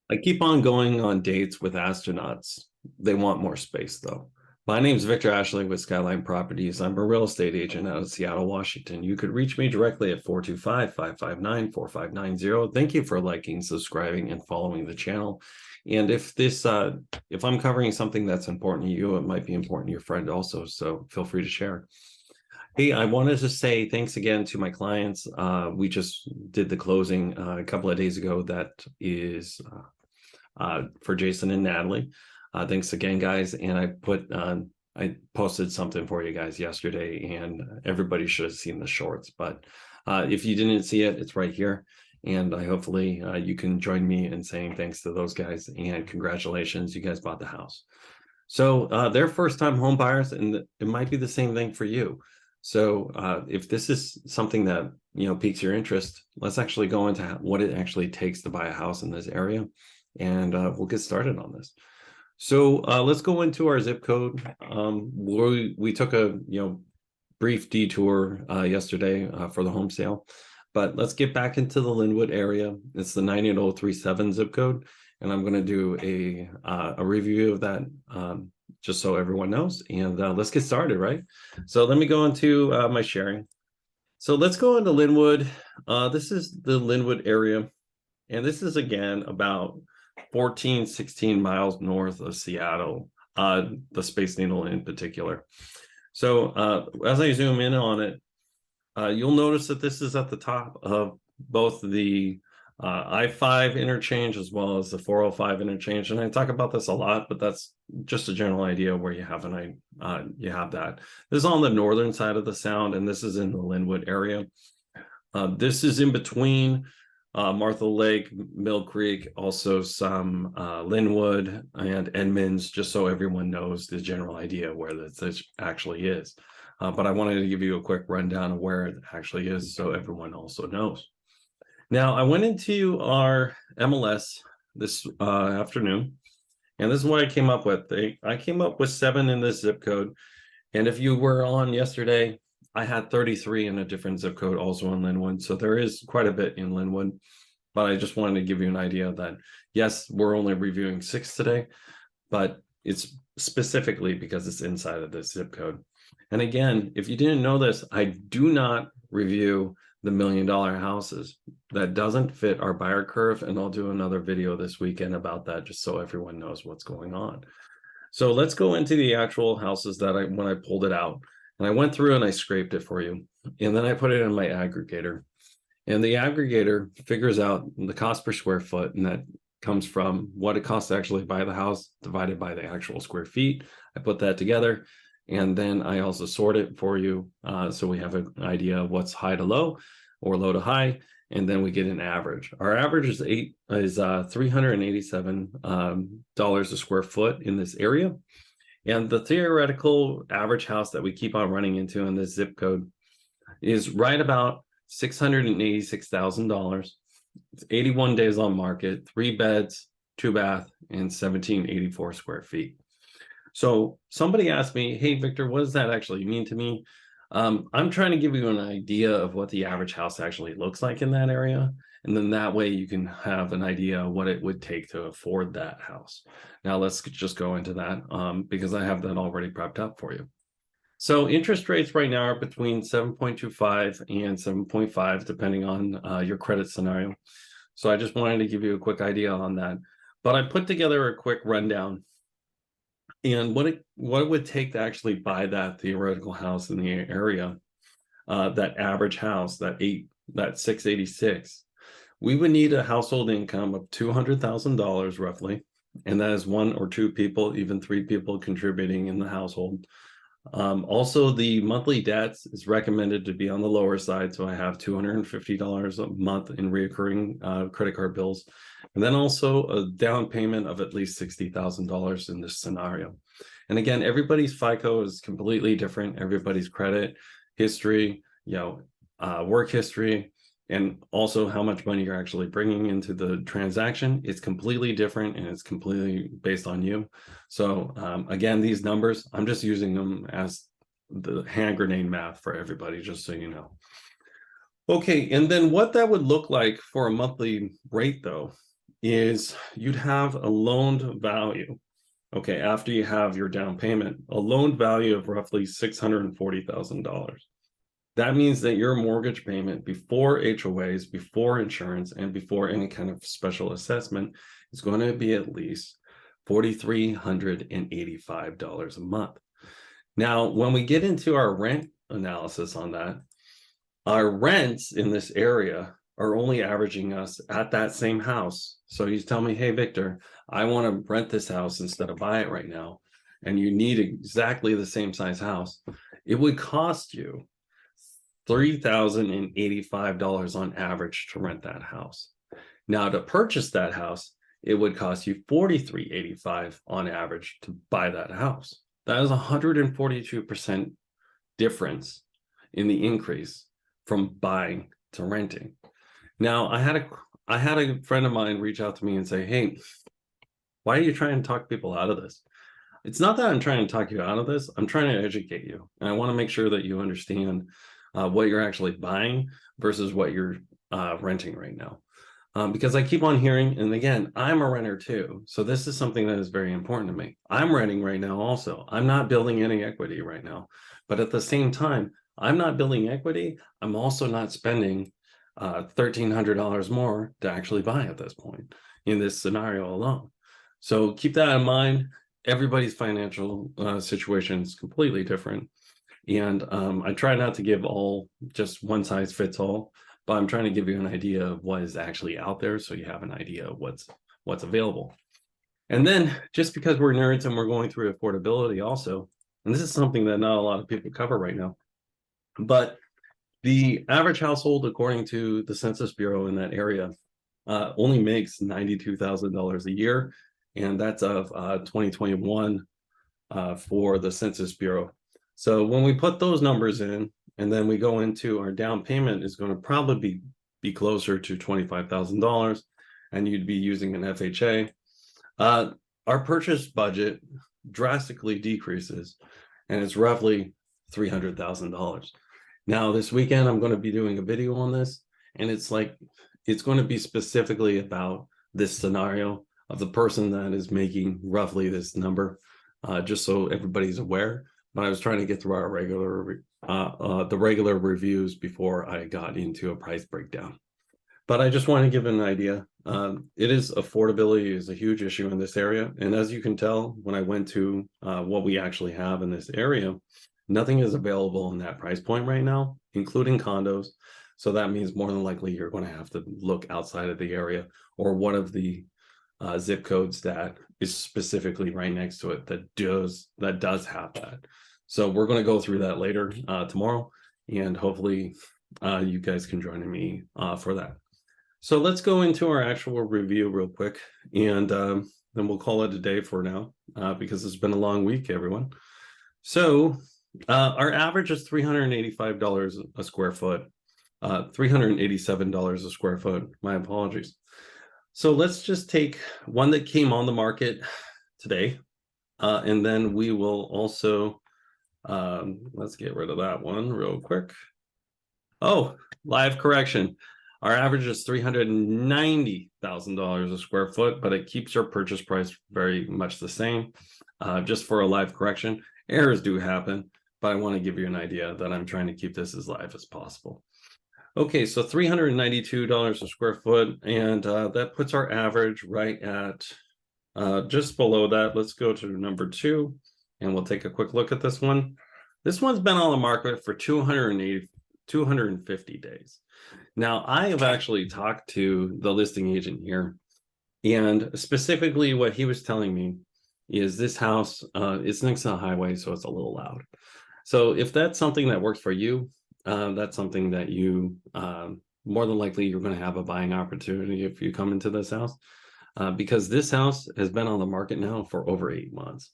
I keep on going on dates with astronauts. They want more space, though. My name is Victor Ashley with Skyline Properties. I'm a real estate agent out of Seattle, Washington. You could reach me directly at 425-559-4590. Thank you for liking, subscribing, and following the channel. And if I'm covering something that's important to you, it might be important to your friend also. So feel free to share. Hey, I wanted to say thanks again to my clients. We just did the closing a couple of days ago. That is for Jason and Natalie. Thanks again, guys. And I posted something for you guys yesterday, and everybody should have seen the shorts. But if you didn't see it, it's right here. And hopefully you can join me in saying thanks to those guys and congratulations, you guys bought the house. So they're first-time home buyers, and it might be the same thing for you. So if this is something that piques your interest, let's actually go into what it actually takes to buy a house in this area, and we'll get started on this. So let's go into our zip code. We took a brief detour yesterday for the home sale, but let's get back into the Lynnwood area. It's the 98037 zip code, and I'm going to do a review of that just so everyone knows. And let's get started, right? So let me go into my sharing. So let's go into Lynnwood. This is the Lynnwood area, and this is again about 16 miles north of Seattle, the Space Needle in particular. So as I zoom in on it, you'll notice that this is at the top of both the I-5 interchange as well as the 405 interchange. And I talk about this a lot, but that's just a general idea where you have that. This is on the northern side of the sound, and this is in the Lynnwood area. This is in between Martha Lake, Mill Creek, also some Lynnwood and Edmonds, just so everyone knows the general idea where this actually is. But I wanted to give you a quick rundown of where it actually is so everyone also knows. Now, I went into our MLS this afternoon, and this is what I came up with. I came up with 7 in this zip code. And if you were on yesterday, I had 33 in a different zip code also in Lynnwood. So there is quite a bit in Lynnwood. But I just wanted to give you an idea that, yes, we're only reviewing 6 today, but it's specifically because it's inside of this zip code. And again, if you didn't know this, I do not review the $1 million houses. That doesn't fit our buyer curve, and I'll do another video this weekend about that just so everyone knows what's going on. So let's go into the actual houses that when I pulled it out, and I went through and I scraped it for you, and then I put it in my aggregator, and the aggregator figures out the cost per square foot, and that comes from what it costs to actually buy the house divided by the actual square feet. I put that together, and then I also sort it for you so we have an idea of what's high to low or low to high, and then we get an average. Our average is $387 a square foot in this area. And the theoretical average house that we keep on running into in this zip code is right about $686,000. It's 81 days on market, 3 beds, 2 bath, and 1784 square feet. So somebody asked me, hey, Victor, what does that actually mean to me? I'm trying to give you an idea of what the average house actually looks like in that area. And then that way you can have an idea of what it would take to afford that house. Now let's just go into that because I have that already prepped up for you. So interest rates right now are between 7.25 and 7.5, depending on your credit scenario. So I just wanted to give you a quick idea on that. But I put together a quick rundown and what it would take to actually buy that theoretical house in the area, that average house, that 686. We would need a household income of $200,000 roughly, and that is 1 or 2 people, even 3 people contributing in the household. Also, the monthly debts is recommended to be on the lower side, so I have $250 a month in reoccurring credit card bills, and then also a down payment of at least $60,000 in this scenario. And again, everybody's FICO is completely different. Everybody's credit history, work history, and also how much money you're actually bringing into the transaction, it's completely different, and it's completely based on you. So again, these numbers, I'm just using them as the hand grenade math for everybody, just so you know. Okay, and then what that would look like for a monthly rate, though, is you'd have a loaned value. Okay, after you have your down payment, a loaned value of roughly $640,000. That means that your mortgage payment before HOAs, before insurance, and before any kind of special assessment is going to be at least $4,385 a month. Now, when we get into our rent analysis on that, our rents in this area are only averaging us at that same house. So you tell me, hey, Victor, I want to rent this house instead of buy it right now, and you need exactly the same size house. It would cost you $3,085 on average to rent that house. Now, to purchase that house, it would cost you $4,385 on average to buy that house. That is 142% difference in the increase from buying to renting. Now, I had a friend of mine reach out to me and say, hey, why are you trying to talk people out of this? It's not that I'm trying to talk you out of this. I'm trying to educate you. And I want to make sure that you understand what you're actually buying versus what you're renting right now. Because I keep on hearing, and again, I'm a renter too. So this is something that is very important to me. I'm renting right now also. I'm not building any equity right now. But at the same time, I'm not building equity. I'm also not spending $1,300 more to actually buy at this point in this scenario alone. So keep that in mind. Everybody's financial situation is completely different. And I try not to give all just one size fits all, but I'm trying to give you an idea of what is actually out there so you have an idea of what's available. And then just because we're nerds and we're going through affordability also, and this is something that not a lot of people cover right now, but the average household, according to the Census Bureau in that area, only makes $92,000 a year. And that's of 2021 for the Census Bureau. So when we put those numbers in, and then we go into our down payment is going to probably be closer to $25,000, and you'd be using an FHA. Our purchase budget drastically decreases, and it's roughly $300,000. Now, this weekend, I'm going to be doing a video on this, and it's going to be specifically about this scenario of the person that is making roughly this number, just so everybody's aware. But I was trying to get through our regular reviews before I got into a price breakdown. But I just want to give an idea. Affordability is a huge issue in this area. And as you can tell, when I went to what we actually have in this area, nothing is available in that price point right now, including condos. So that means more than likely you're going to have to look outside of the area or one of the zip codes that is specifically right next to it that does have that. So we're going to go through that later tomorrow, and hopefully you guys can join me for that. So let's go into our actual review real quick, and then we'll call it a day for now because it's been a long week, everyone. So our average is $385 a square foot, $387 a square foot. My apologies. So let's just take one that came on the market today, and then we will also, let's get rid of that one real quick. Oh, live correction. Our average is $390,000 a square foot, but it keeps our purchase price very much the same. Just for a live correction, errors do happen, but I want to give you an idea that I'm trying to keep this as live as possible. Okay, so $392 a square foot, and that puts our average right at just below that. Let's go to number 2, and we'll take a quick look at this one. This one's been on the market for 250 days. Now, I have actually talked to the listing agent here, and specifically what he was telling me is this house is next to the highway, so it's a little loud. So if that's something that works for you, that's something that you more than likely you're going to have a buying opportunity if you come into this house, because this house has been on the market now for over 8 months.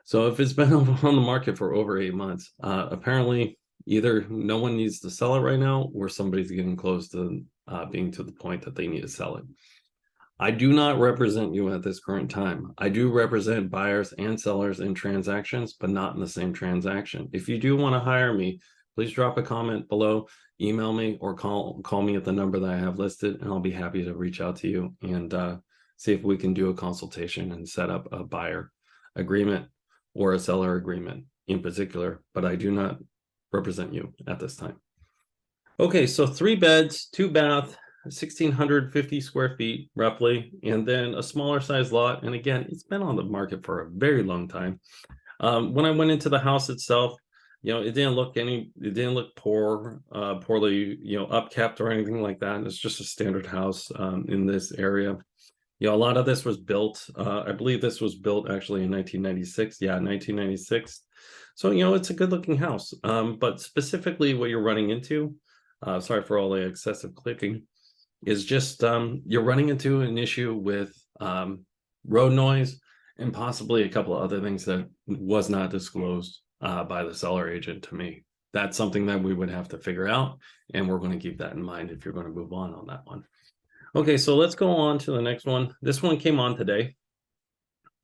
So if it's been on the market for over 8 months, apparently either no one needs to sell it right now, or somebody's getting close to being to the point that they need to sell it. I do not represent you at this current time. I do represent buyers and sellers in transactions, but not in the same transaction. If you do want to hire me, please drop a comment below, email me, or call me at the number that I have listed, and I'll be happy to reach out to you and see if we can do a consultation and set up a buyer agreement or a seller agreement in particular, but I do not represent you at this time. Okay, so 3 beds, 2 bath, 1,650 square feet roughly, and then a smaller size lot. And again, it's been on the market for a very long time. When I went into the house itself, it didn't look poorly, upkept or anything like that. It's just a standard house in this area. A lot of this was built, I believe this was built actually in 1996. Yeah, 1996. So, it's a good looking house. But specifically what you're running into, sorry for all the excessive clicking, is just you're running into an issue with road noise and possibly a couple of other things that was not disclosed by the seller agent to me. That's something that we would have to figure out, and we're going to keep that in mind if you're going to move on that one. Okay, so let's go on to the next one. This one came on today,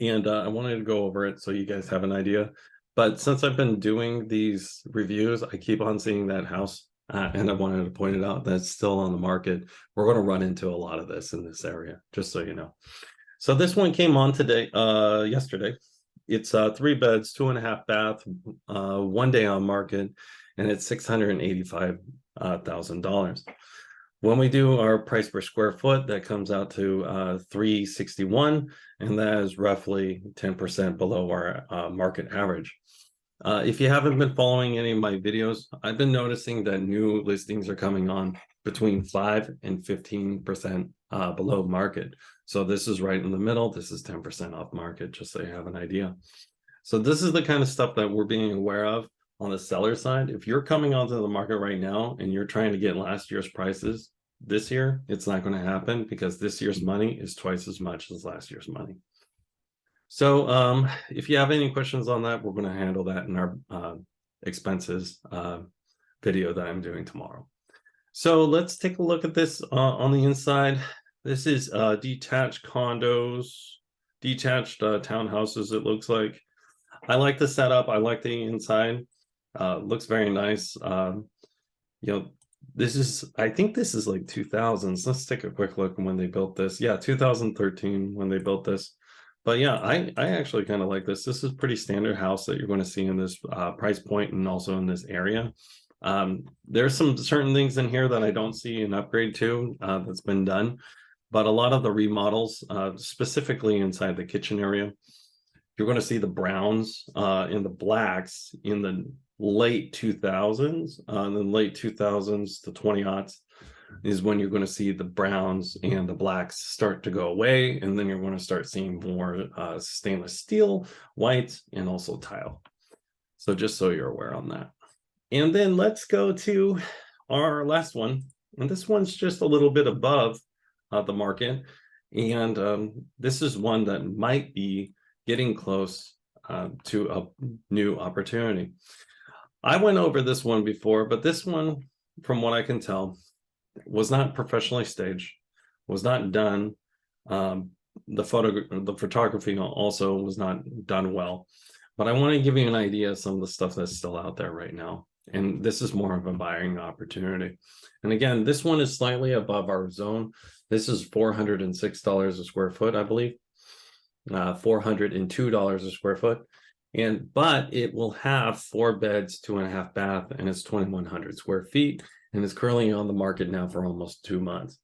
and I wanted to go over it so you guys have an idea. But since I've been doing these reviews, I keep on seeing that house, and I wanted to point it out that's still on the market. We're going to run into a lot of this in this area, just so you know. So this one came on today, yesterday. It's 3 beds, 2.5 bath, 1 day on market, and it's $685,000. When we do our price per square foot, that comes out to $361, and that is roughly 10% below our market average. If you haven't been following any of my videos, I've been noticing that new listings are coming on between 5 and 15% below market. So this is right in the middle. This is 10% off market, just so you have an idea. So this is the kind of stuff that we're being aware of on the seller side. If you're coming onto the market right now and you're trying to get last year's prices this year, it's not going to happen because this year's money is twice as much as last year's money. So if you have any questions on that, we're going to handle that in our expenses video that I'm doing tomorrow. So let's take a look at this on the inside. This is detached condos, detached townhouses, it looks like. I like the setup. I like the inside. Looks very nice. This is, I think this is like 2000s. Let's take a quick look when they built this. Yeah, 2013 when they built this. But yeah, I actually kind of like this. This is pretty standard house that you're going to see in this price point and also in this area. There's some certain things in here that I don't see an upgrade to that's been done. But a lot of the remodels, specifically inside the kitchen area, you're going to see the browns and the blacks in the late 2000s, the late 2000s to 20-aughts is when you're going to see the browns and the blacks start to go away. And then you're going to start seeing more stainless steel, white, and also tile. So just so you're aware on that. And then let's go to our last one. And this one's just a little bit above the market. And this is one that might be getting close to a new opportunity. I went over this one before, but this one, from what I can tell, was not professionally staged, was not done. The photography also was not done well. But I want to give you an idea of some of the stuff that's still out there right now. And this is more of a buying opportunity. And again, this one is slightly above our zone. This is $406 a square foot, I believe. $402 a square foot. But it will have 4 beds, 2.5 bath, and it's 2,100 square feet. And it's currently on the market now for almost 2 months.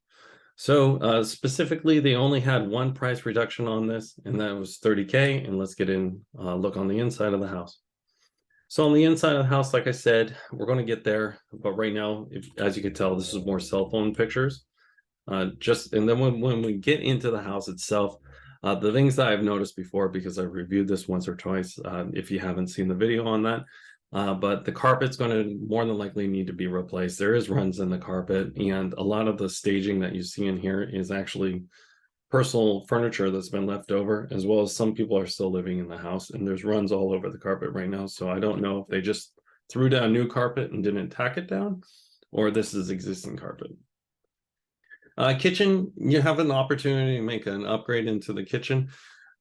So specifically, they only had one price reduction on this, and that was $30K. And let's get in, look on the inside of the house. So on the inside of the house, like I said, we're going to get there. But right now, as you can tell, this is more cell phone pictures. And then when we get into the house itself, the things that I've noticed before, because I've reviewed this once or twice, if you haven't seen the video on that, but the carpet's going to more than likely need to be replaced. There is runs in the carpet, and a lot of the staging that you see in here is actually personal furniture that's been left over, as well as some people are still living in the house, and there's runs all over the carpet right now. So I don't know if they just threw down new carpet and didn't tack it down, or this is existing carpet. Kitchen, you have an opportunity to make an upgrade into the kitchen.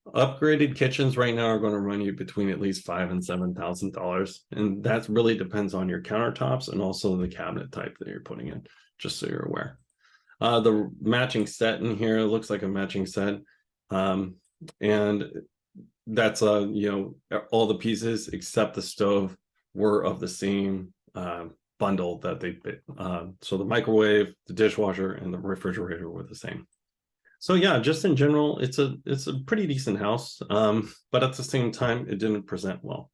Upgraded kitchens right now are going to run you between at least $5,000 and $7,000, and that really depends on your countertops and also the cabinet type that you're putting in, just so you're aware. The matching set in here looks like a matching set. And that's you know, all the pieces except the stove were of the same bundle that they so the microwave, the dishwasher, and the refrigerator were the same. So yeah, just in general, it's a pretty decent house, but at the same time, it didn't present well.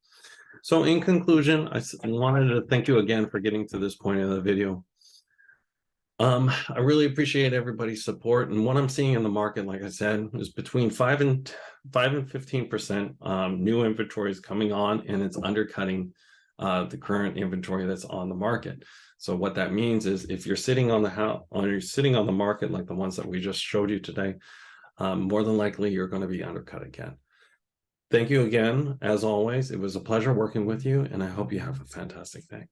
So in conclusion, I wanted to thank you again for getting to this point of the video. I really appreciate everybody's support, and what I'm seeing in the market, like I said, is between 5 and 15% new inventories coming on, and it's undercutting the current inventory that's on the market. So what that means is if you're sitting on the house, or you're sitting on the market like the ones that we just showed you today, more than likely you're going to be undercut again. Thank you again, as always. It was a pleasure working with you, and I hope you have a fantastic day.